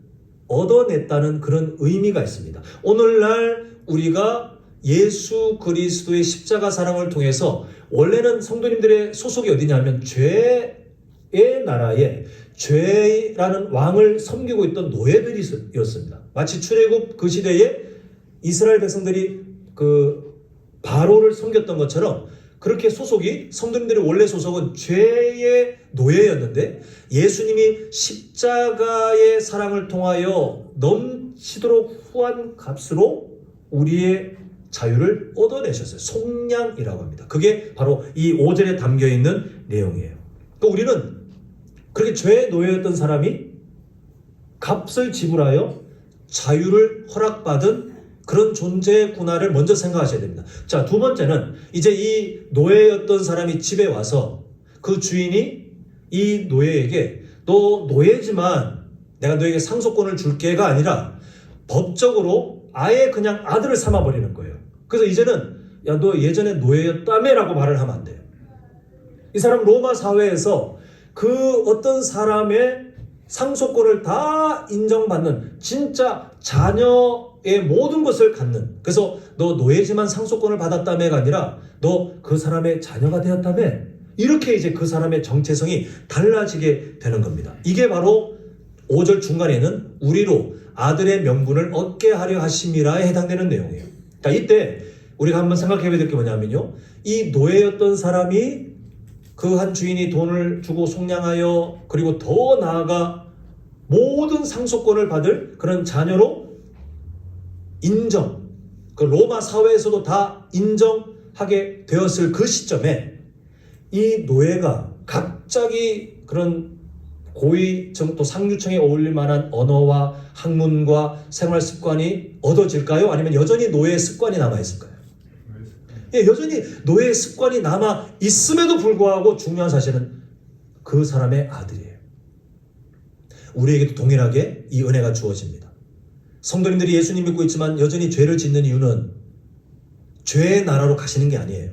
얻어냈다는 그런 의미가 있습니다. 오늘날 우리가 예수 그리스도의 십자가 사랑을 통해서, 원래는 성도님들의 소속이 어디냐면 죄의 나라에 죄라는 왕을 섬기고 있던 노예들이었습니다. 마치 출애굽 그 시대에 이스라엘 백성들이 그 바로를 섬겼던 것처럼, 그렇게 소속이, 성도님들의 원래 소속은 죄의 노예였는데, 예수님이 십자가의 사랑을 통하여 넘치도록 후한 값으로 우리의 자유를 얻어내셨어요. 속량이라고 합니다. 그게 바로 이 5절에 담겨있는 내용이에요. 그러니까 우리는 그렇게 죄의 노예였던 사람이 값을 지불하여 자유를 허락받은 그런 존재구나를 먼저 생각하셔야 됩니다. 자, 두 번째는 이제 이 노예였던 사람이 집에 와서 그 주인이 이 노예에게, 너 노예지만 내가 너에게 상속권을 줄게가 아니라 법적으로 아예 그냥 아들을 삼아버리는 거예요. 그래서 이제는 야, 너 예전에 노예였다며? 라고 말을 하면 안 돼요. 이 사람 로마 사회에서 그 어떤 사람의 상속권을 다 인정받는 진짜 자녀의 모든 것을 갖는, 그래서 너 노예지만 상속권을 받았다며가 아니라 너 그 사람의 자녀가 되었다며, 이렇게 이제 그 사람의 정체성이 달라지게 되는 겁니다. 이게 바로 5절 중간에는 우리로 아들의 명분을 얻게 하려 하심이라에 해당되는 내용이에요. 자, 이때 우리가 한번 생각해 볼 게 뭐냐면요, 이 노예였던 사람이 그 한 주인이 돈을 주고 속량하여, 그리고 더 나아가 모든 상속권을 받을 그런 자녀로 인정, 그 로마 사회에서도 다 인정하게 되었을 그 시점에 이 노예가 갑자기 그런 고위층 또 상류층에 어울릴 만한 언어와 학문과 생활 습관이 얻어질까요? 아니면 여전히 노예의 습관이 남아있을까요? 예, 여전히 노예의 습관이 남아 있음에도 불구하고 중요한 사실은 그 사람의 아들이에요. 우리에게도 동일하게 이 은혜가 주어집니다. 성도님들이 예수님 믿고 있지만 여전히 죄를 짓는 이유는 죄의 나라로 가시는 게 아니에요.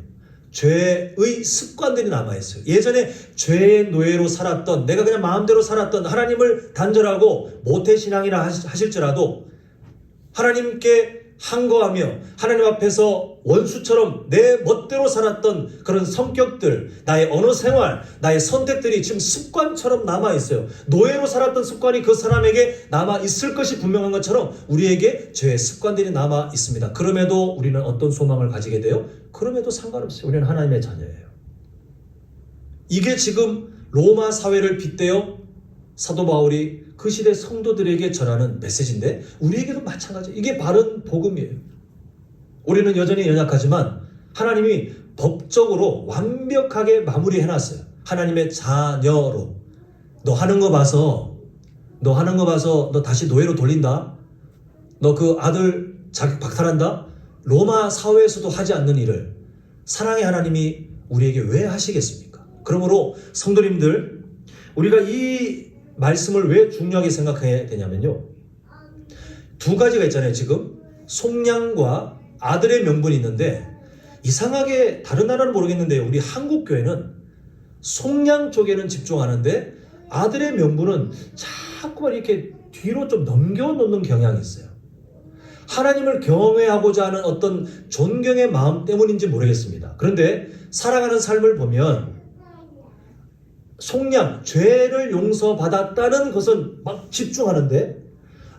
죄의 습관들이 남아있어요. 예전에 죄의 노예로 살았던, 내가 그냥 마음대로 살았던, 하나님을 단절하고 모태신앙이라 하실지라도 하나님께 항거하며 하나님 앞에서 원수처럼 내 멋대로 살았던 그런 성격들, 나의 언어 생활, 나의 선택들이 지금 습관처럼 남아있어요. 노예로 살았던 습관이 그 사람에게 남아있을 것이 분명한 것처럼 우리에게 죄의 습관들이 남아있습니다. 그럼에도 우리는 어떤 소망을 가지게 돼요? 그럼에도 상관없어요. 우리는 하나님의 자녀예요. 이게 지금 로마 사회를 빗대어 사도 바울이 그 시대 성도들에게 전하는 메시지인데 우리에게도 마찬가지예요. 이게 바른 복음이에요. 우리는 여전히 연약하지만 하나님이 법적으로 완벽하게 마무리해놨어요. 하나님의 자녀로. 너 하는 거 봐서 너 다시 노예로 돌린다. 너 그 아들 자격 박탈한다. 로마 사회에서도 하지 않는 일을 사랑의 하나님이 우리에게 왜 하시겠습니까? 그러므로 성도님들, 우리가 이 말씀을 왜 중요하게 생각해야 되냐면요, 두 가지가 있잖아요. 지금 속량과 아들의 명분이 있는데, 이상하게 다른 나라는 모르겠는데 우리 한국 교회는 속량 쪽에는 집중하는데 아들의 명분은 자꾸만 이렇게 뒤로 좀 넘겨놓는 경향이 있어요. 하나님을 경외하고자 하는 어떤 존경의 마음 때문인지 모르겠습니다. 그런데 살아가는 삶을 보면 속량, 죄를 용서받았다는 것은 막 집중하는데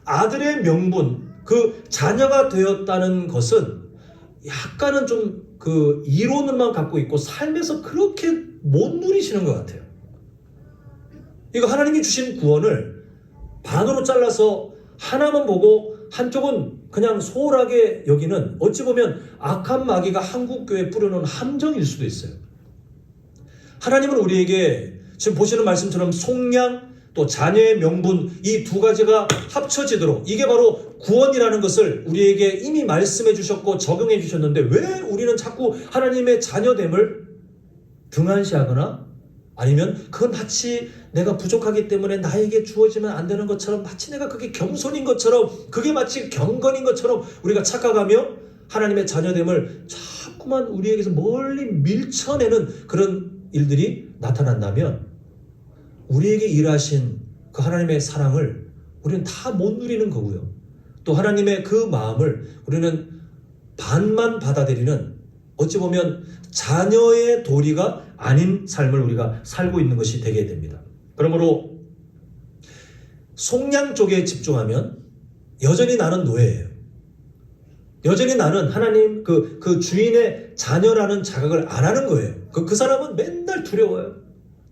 아들의 명분, 그 자녀가 되었다는 것은 약간은 좀 그 이론만 갖고 있고 삶에서 그렇게 못 누리시는 것 같아요. 이거 하나님이 주신 구원을 반으로 잘라서 하나만 보고 한쪽은 그냥 소홀하게 여기는, 어찌 보면 악한 마귀가 한국교회에 뿌려놓은 함정일 수도 있어요. 하나님은 우리에게 지금 보시는 말씀처럼 속량 또 자녀의 명분, 이 두 가지가 합쳐지도록, 이게 바로 구원이라는 것을 우리에게 이미 말씀해 주셨고 적용해 주셨는데 왜 우리는 자꾸 하나님의 자녀됨을 등한시하거나 아니면 그건 마치 내가 부족하기 때문에 나에게 주어지면 안 되는 것처럼, 마치 내가 그게 겸손인 것처럼, 그게 마치 경건인 것처럼 우리가 착각하며 하나님의 자녀됨을 자꾸만 우리에게서 멀리 밀쳐내는 그런 일들이 나타난다면 우리에게 일하신 그 하나님의 사랑을 우리는 다 못 누리는 거고요. 또 하나님의 그 마음을 우리는 반만 받아들이는, 어찌 보면 자녀의 도리가 아닌 삶을 우리가 살고 있는 것이 되게 됩니다. 그러므로 속량 쪽에 집중하면 여전히 나는 노예예요. 여전히 나는 하나님 그 주인의 자녀라는 자각을 안 하는 거예요. 그 사람은 맨날 두려워요.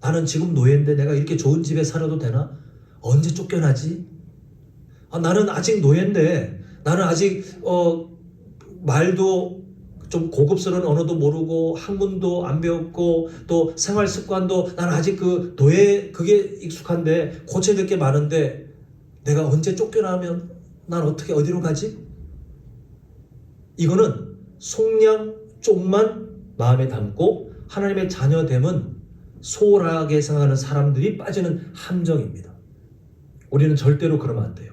나는 지금 노예인데 내가 이렇게 좋은 집에 살아도 되나? 언제 쫓겨나지? 나는 아직 노예인데, 나는 아직 말도 좀 고급스러운 언어도 모르고 학문도 안 배웠고 또 생활 습관도 나는 아직 그 노예 그게 익숙한데 고쳐야 될 게 많은데 내가 언제 쫓겨나면 난 어떻게 어디로 가지? 이거는 속량 쪽만 마음에 담고 하나님의 자녀됨은 소홀하게 생각하는 사람들이 빠지는 함정입니다. 우리는 절대로 그러면 안 돼요.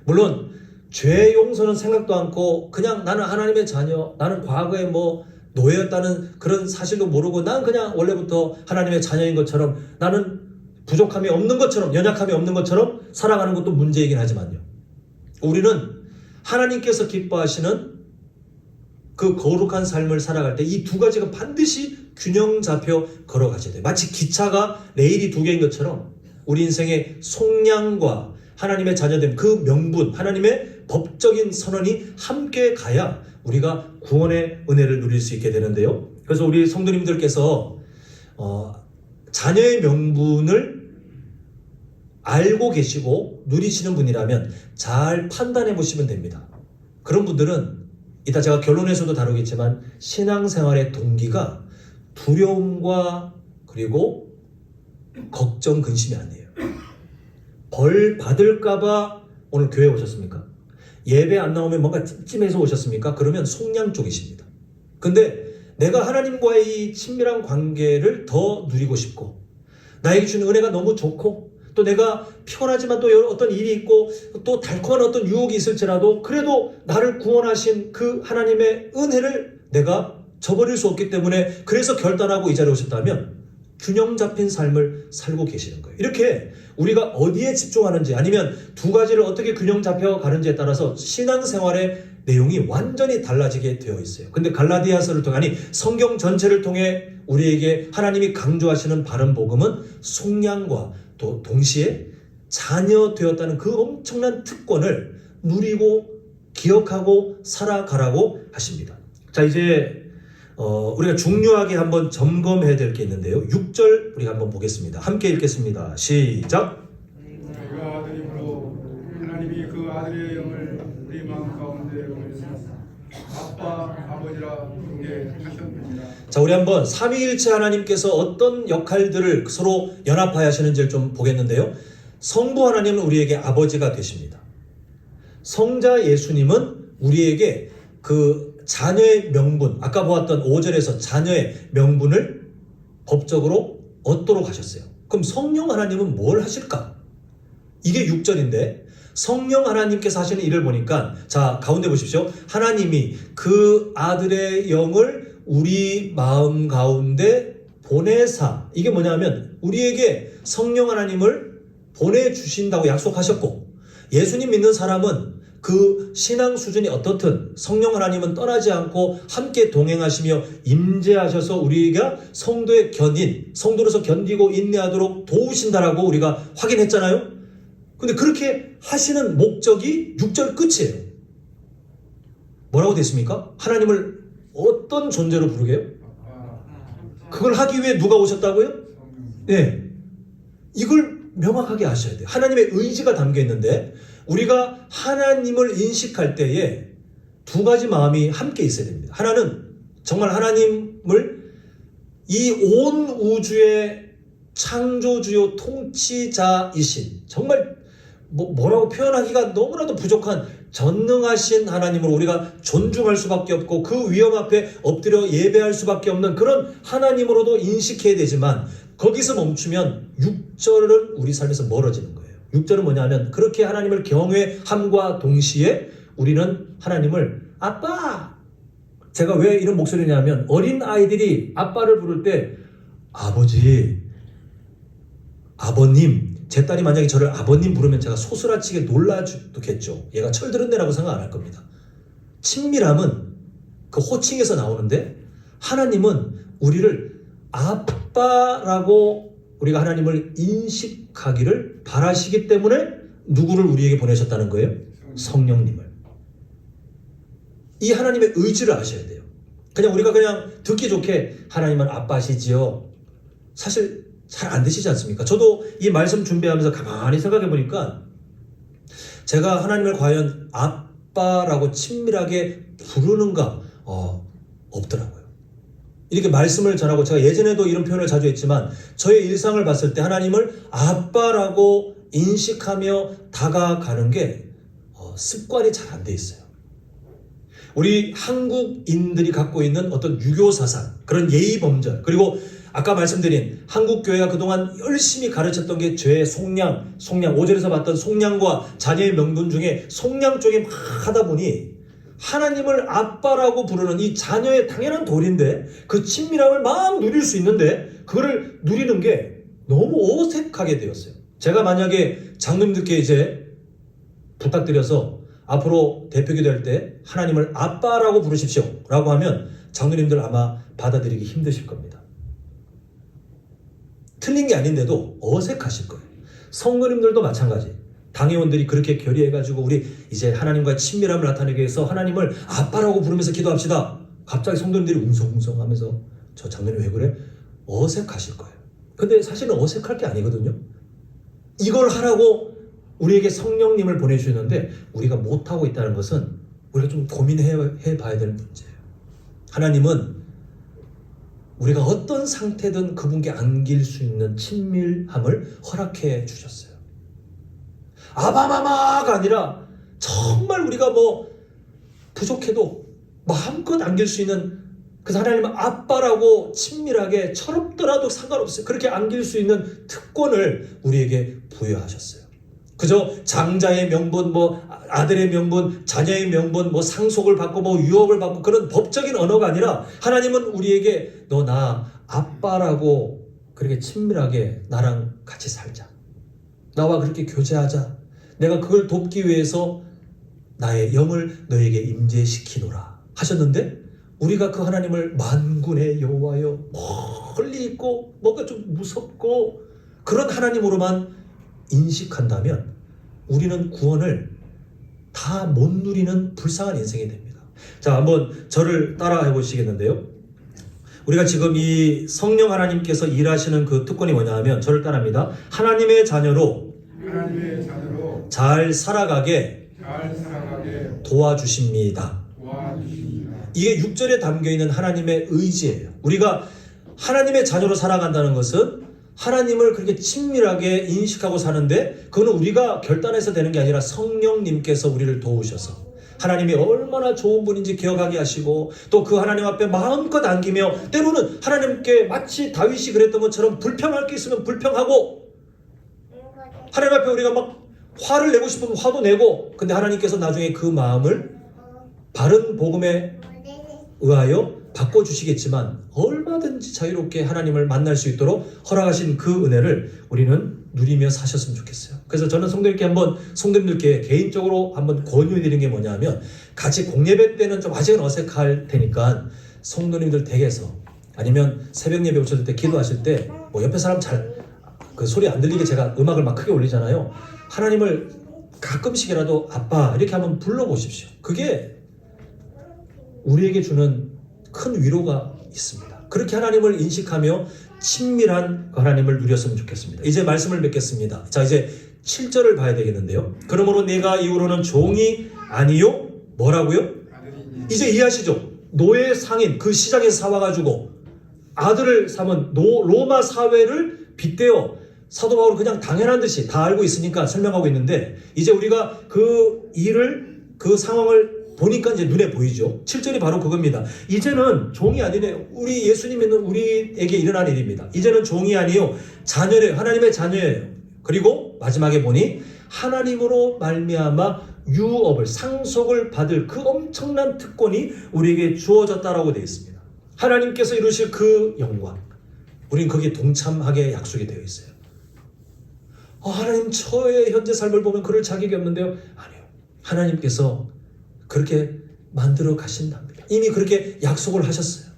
물론 죄 용서는 생각도 않고 그냥 나는 하나님의 자녀, 나는 과거에 뭐 노예였다는 그런 사실도 모르고 난 그냥 원래부터 하나님의 자녀인 것처럼 나는 부족함이 없는 것처럼 연약함이 없는 것처럼 살아가는 것도 문제이긴 하지만요. 우리는 하나님께서 기뻐하시는 그 거룩한 삶을 살아갈 때 이 두 가지가 반드시 균형 잡혀 걸어가셔야 돼요. 마치 기차가 레일이 두 개인 것처럼 우리 인생의 속량과 하나님의 자녀됨, 그 명분, 하나님의 법적인 선언이 함께 가야 우리가 구원의 은혜를 누릴 수 있게 되는데요. 그래서 우리 성도님들께서 자녀의 명분을 알고 계시고 누리시는 분이라면 잘 판단해 보시면 됩니다. 그런 분들은 이따 제가 결론에서도 다루겠지만 신앙생활의 동기가 두려움과 그리고 걱정, 근심이 아니에요. 벌 받을까봐 오늘 교회 오셨습니까? 예배 안 나오면 뭔가 찜찜해서 오셨습니까? 그러면 속량 쪽이십니다. 근데 내가 하나님과의 이 친밀한 관계를 더 누리고 싶고 나에게 주는 은혜가 너무 좋고 또 내가 피곤하지만 또 어떤 일이 있고 또 달콤한 어떤 유혹이 있을지라도 그래도 나를 구원하신 그 하나님의 은혜를 내가 저버릴 수 없기 때문에 그래서 결단하고 이 자리에 오셨다면 균형 잡힌 삶을 살고 계시는 거예요. 이렇게 우리가 어디에 집중하는지 아니면 두 가지를 어떻게 균형 잡혀 가는지에 따라서 신앙생활의 내용이 완전히 달라지게 되어 있어요. 근데 갈라디아서를 통해 아니 성경 전체를 통해 우리에게 하나님이 강조하시는 바른 복음은 속량과 또 동시에 자녀 되었다는 그 엄청난 특권을 누리고 기억하고 살아가라고 하십니다. 자, 이제 우리가 중요하게 한번 점검해야 될 게 있는데요. 6절 우리가 한번 보겠습니다. 함께 읽겠습니다. 시작. 내가 아들이므로 하나님이 그 아들의 영을 우리 마음 가운데 보내사 아빠 아버지라 부르게 하셨느니라. 자, 우리 한번 삼위일체 하나님께서 어떤 역할들을 서로 연합하여 하시는지를 좀 보겠는데요. 성부 하나님은 우리에게 아버지가 되십니다. 성자 예수님은 우리에게 그 자녀의 명분, 아까 보았던 5절에서 자녀의 명분을 법적으로 얻도록 하셨어요. 그럼 성령 하나님은 뭘 하실까? 이게 6절인데 성령 하나님께서 하시는 일을 보니까 자, 가운데 보십시오. 하나님이 그 아들의 영을 우리 마음 가운데 보내사, 이게 뭐냐면 우리에게 성령 하나님을 보내주신다고 약속하셨고, 예수님 믿는 사람은 그 신앙 수준이 어떻든 성령 하나님은 떠나지 않고 함께 동행하시며 임재하셔서 우리가 성도의 견인, 성도로서 견디고 인내하도록 도우신다라고 우리가 확인했잖아요. 근데 그렇게 하시는 목적이 6절 끝이에요. 뭐라고 됐습니까? 하나님을 어떤 존재로 부르게요? 그걸 하기 위해 누가 오셨다고요? 네. 이걸 명확하게 아셔야 돼요. 하나님의 의지가 담겨 있는데 우리가 하나님을 인식할 때에 두 가지 마음이 함께 있어야 됩니다. 하나는 정말 하나님을 이 온 우주의 창조주요 통치자이신, 정말 뭐라고 표현하기가 너무나도 부족한 전능하신 하나님을 우리가 존중할 수밖에 없고 그 위엄 앞에 엎드려 예배할 수밖에 없는 그런 하나님으로도 인식해야 되지만, 거기서 멈추면 6절은 우리 삶에서 멀어지는 거예요. 6절은 뭐냐면 그렇게 하나님을 경외함과 동시에 우리는 하나님을 아빠! 제가 왜 이런 목소리냐면 어린 아이들이 아빠를 부를 때 아버지, 아버님, 제 딸이 만약에 저를 아버님 부르면 제가 소스라치게 놀라죽겠죠. 얘가 철들은 데라고 생각 안 할 겁니다. 친밀함은 그 호칭에서 나오는데 하나님은 우리를 아빠라고 우리가 하나님을 인식하기를 바라시기 때문에 누구를 우리에게 보내셨다는 거예요? 성령님을. 이 하나님의 의지를 아셔야 돼요. 그냥 우리가 그냥 듣기 좋게 하나님은 아빠시지요. 사실 잘 안 되시지 않습니까? 저도 이 말씀 준비하면서 가만히 생각해 보니까 제가 하나님을 과연 아빠라고 친밀하게 부르는가? 없더라고요. 이렇게 말씀을 전하고 제가 예전에도 이런 표현을 자주 했지만 저의 일상을 봤을 때 하나님을 아빠라고 인식하며 다가가는 게 습관이 잘 안 돼 있어요. 우리 한국인들이 갖고 있는 어떤 유교 사상, 그런 예의 범절, 그리고 아까 말씀드린 한국교회가 그동안 열심히 가르쳤던 게 죄의 속량, 5절에서 봤던 속량과 자녀의 명분 중에 속량 쪽에 막 하다 보니 하나님을 아빠라고 부르는 이 자녀의 당연한 도리인데 그 친밀함을 막 누릴 수 있는데 그거를 누리는 게 너무 어색하게 되었어요. 제가 만약에 장로님들께 이제 부탁드려서 앞으로 대표기도 할 때 하나님을 아빠라고 부르십시오 라고 하면 장로님들 아마 받아들이기 힘드실 겁니다. 틀린 게 아닌데도 어색하실 거예요. 성도님들도 마찬가지. 당회원들이 그렇게 결의해가지고 우리 이제 하나님과의 친밀함을 나타내기 위해서 하나님을 아빠라고 부르면서 기도합시다. 갑자기 성도님들이 웅성웅성 하면서 저 장로님 왜 그래? 어색하실 거예요. 근데 사실은 어색할 게 아니거든요. 이걸 하라고 우리에게 성령님을 보내주셨는데 우리가 못하고 있다는 것은 우리가 좀 고민해 봐야 될 문제예요. 하나님은 우리가 어떤 상태든 그분께 안길 수 있는 친밀함을 허락해 주셨어요. 아바마마가 아니라 정말 우리가 뭐 부족해도 마음껏 안길 수 있는 그래서 하나님은 아빠라고 친밀하게 철없더라도 상관없어요. 그렇게 안길 수 있는 특권을 우리에게 부여하셨어요. 그저 장자의 명분, 뭐 아들의 명분, 자녀의 명분, 뭐 상속을 받고 뭐 유업을 받고 그런 법적인 언어가 아니라 하나님은 우리에게 너 나 아빠라고 그렇게 친밀하게 나랑 같이 살자. 나와 그렇게 교제하자. 내가 그걸 돕기 위해서 나의 영을 너에게 임재시키노라 하셨는데 우리가 그 하나님을 만군의 여호와여 멀리 있고 뭔가 좀 무섭고 그런 하나님으로만 인식한다면 우리는 구원을 다 못 누리는 불쌍한 인생이 됩니다. 자, 한번 저를 따라해 보시겠는데요. 우리가 지금 이 성령 하나님께서 일하시는 그 특권이 뭐냐 하면 저를 따라합니다. 하나님의 자녀로 잘 살아가게 도와주십니다. 이게 6절에 담겨있는 하나님의 의지예요. 우리가 하나님의 자녀로 살아간다는 것은 하나님을 그렇게 친밀하게 인식하고 사는데 그거는 우리가 결단해서 되는 게 아니라 성령님께서 우리를 도우셔서 하나님이 얼마나 좋은 분인지 기억하게 하시고 또 그 하나님 앞에 마음껏 안기며 때로는 하나님께 마치 다윗이 그랬던 것처럼 불평할 게 있으면 불평하고 하나님 앞에 우리가 막 화를 내고 싶으면 화도 내고 근데 하나님께서 나중에 그 마음을 바른 복음에 의하여 바꿔주시겠지만 얼마든지 자유롭게 하나님을 만날 수 있도록 허락하신 그 은혜를 우리는 누리며 사셨으면 좋겠어요. 그래서 저는 성도님들께 개인적으로 한번 권유해드리는 게 뭐냐 하면 같이 공예배 때는 좀 아직은 어색할 테니까 성도님들 댁에서 아니면 새벽 예배 오셨을 때 기도하실 때 뭐 옆에 사람 잘 그 소리 안 들리게 제가 음악을 막 크게 올리잖아요. 하나님을 가끔씩이라도 아빠 이렇게 한번 불러보십시오. 그게 우리에게 주는 큰 위로가 있습니다. 그렇게 하나님을 인식하며 친밀한 하나님을 누렸으면 좋겠습니다. 이제 말씀을 맺겠습니다. 자, 이제 7절을 봐야 되겠는데요. 그러므로 내가 이후로는 종이 아니요 뭐라고요? 이제 이해하시죠? 노예 상인 그 시장에서 사와가지고 아들을 삼은 로마 사회를 빗대어 사도 바울은 그냥 당연한 듯이 다 알고 있으니까 설명하고 있는데 이제 우리가 그 일을 그 상황을 보니까 이제 눈에 보이죠. 7절이 바로 그겁니다. 이제는 종이 아니래. 우리 예수님 믿는 우리에게 일어난 일입니다. 이제는 종이 아니요 자녀래요. 하나님의 자녀예요. 그리고 마지막에 보니 하나님으로 말미암아 유업을 상속을 받을 그 엄청난 특권이 우리에게 주어졌다라고 되어 있습니다. 하나님께서 이루실 그 영광 우리는 거기에 동참하게 약속이 되어 있어요. 하나님 저의 현재 삶을 보면 그럴 자격이 없는데요. 아니요. 하나님께서 그렇게 만들어 가신답니다. 이미 그렇게 약속을 하셨어요.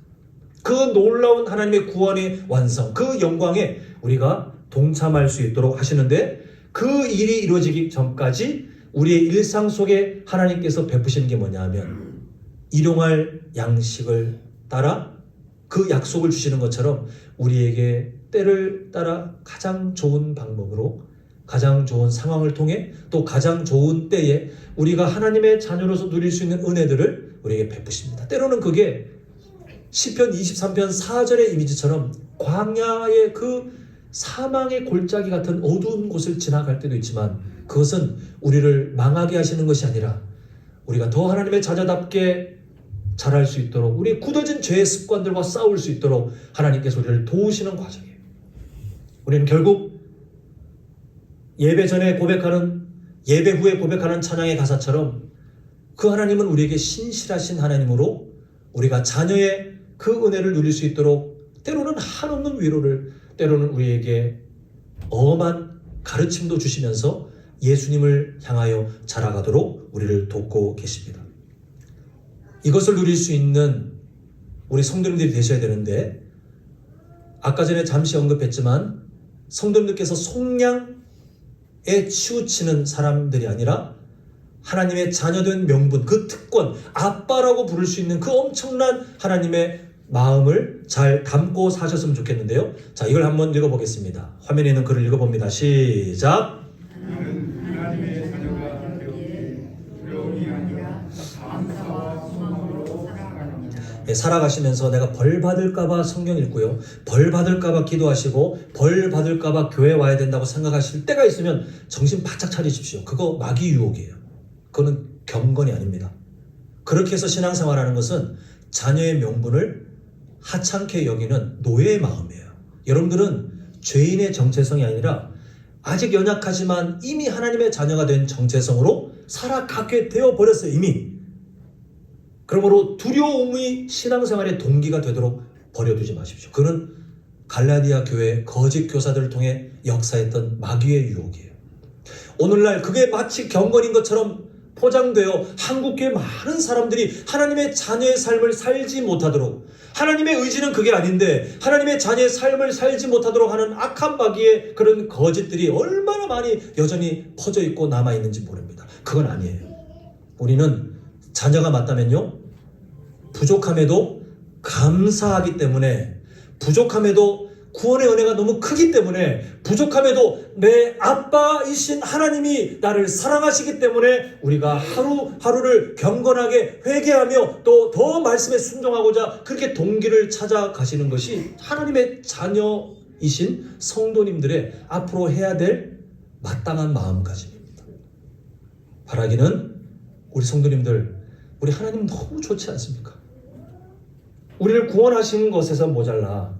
그 놀라운 하나님의 구원의 완성, 그 영광에 우리가 동참할 수 있도록 하시는데 그 일이 이루어지기 전까지 우리의 일상 속에 하나님께서 베푸시는 게 뭐냐 하면 일용할 양식을 따라 그 약속을 주시는 것처럼 우리에게 때를 따라 가장 좋은 방법으로 가장 좋은 상황을 통해 또 가장 좋은 때에 우리가 하나님의 자녀로서 누릴 수 있는 은혜들을 우리에게 베푸십니다. 때로는 그게 시편 23편 4절의 이미지처럼 광야의 그 사망의 골짜기 같은 어두운 곳을 지나갈 때도 있지만 그것은 우리를 망하게 하시는 것이 아니라 우리가 더 하나님의 자녀답게 자랄 수 있도록 우리 굳어진 죄의 습관들과 싸울 수 있도록 하나님께서 우리를 도우시는 과정이에요. 우리는 결국 예배 전에 고백하는 예배 후에 고백하는 찬양의 가사처럼 그 하나님은 우리에게 신실하신 하나님으로 우리가 자녀의 그 은혜를 누릴 수 있도록 때로는 한없는 위로를, 때로는 우리에게 엄한 가르침도 주시면서 예수님을 향하여 자라가도록 우리를 돕고 계십니다. 이것을 누릴 수 있는 우리 성도님들이 되셔야 되는데, 아까 전에 잠시 언급했지만 성도님들께서 속량에 치우치는 사람들이 아니라 하나님의 자녀된 명분, 그 특권, 아빠라고 부를 수 있는 그 엄청난 하나님의 마음을 잘 담고 사셨으면 좋겠는데요. 자, 이걸 한번 읽어보겠습니다. 화면에 있는 글을 읽어봅니다. 시작. 나는 하나님의 자녀가 되었기에 두려움이 아니라 감사와 소망으로 살아갑니다. 예, 살아가시면서 내가 벌 받을까봐 성경 읽고요, 벌 받을까봐 기도하시고 벌 받을까봐 교회 와야 된다고 생각하실 때가 있으면 정신 바짝 차리십시오. 그거 마귀 유혹이에요. 그거는 경건이 아닙니다. 그렇게 해서 신앙생활하는 것은 자녀의 명분을 하찮게 여기는 노예의 마음이에요. 여러분들은 죄인의 정체성이 아니라 아직 연약하지만 이미 하나님의 자녀가 된 정체성으로 살아가게 되어버렸어요. 이미. 그러므로 두려움이 신앙생활의 동기가 되도록 버려두지 마십시오. 그는 갈라디아 교회 거짓 교사들을 통해 역사했던 마귀의 유혹이에요. 오늘날 그게 마치 경건인 것처럼 포장되어 한국교회 많은 사람들이 하나님의 자녀의 삶을 살지 못하도록, 하나님의 의지는 그게 아닌데 하나님의 자녀의 삶을 살지 못하도록 하는 악한 마귀의 그런 거짓들이 얼마나 많이 여전히 퍼져 있고 남아 있는지 모릅니다. 그건 아니에요. 우리는 자녀가 맞다면요, 부족함에도 감사하기 때문에, 부족함에도 구원의 은혜가 너무 크기 때문에, 부족함에도 내 아빠이신 하나님이 나를 사랑하시기 때문에 우리가 하루하루를 경건하게 회개하며 또 더 말씀에 순종하고자 그렇게 동기를 찾아가시는 것이 하나님의 자녀이신 성도님들의 앞으로 해야 될 마땅한 마음가짐입니다. 바라기는 우리 성도님들, 우리 하나님 너무 좋지 않습니까? 우리를 구원하신 것에서 모자라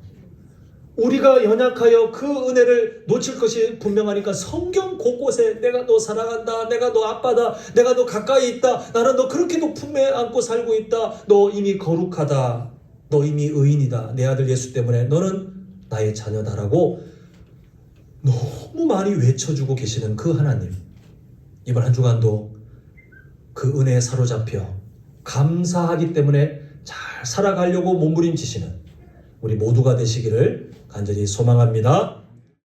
우리가 연약하여 그 은혜를 놓칠 것이 분명하니까 성경 곳곳에 내가 너 사랑한다, 내가 너 아빠다, 내가 너 가까이 있다, 나는 너 그렇게 높음에 안고 살고 있다, 너 이미 거룩하다, 너 이미 의인이다, 내 아들 예수 때문에 너는 나의 자녀다라고 너무 많이 외쳐주고 계시는 그 하나님, 이번 한 주간도 그 은혜에 사로잡혀 감사하기 때문에 잘 살아가려고 몸부림치시는 우리 모두가 되시기를 간절히 소망합니다.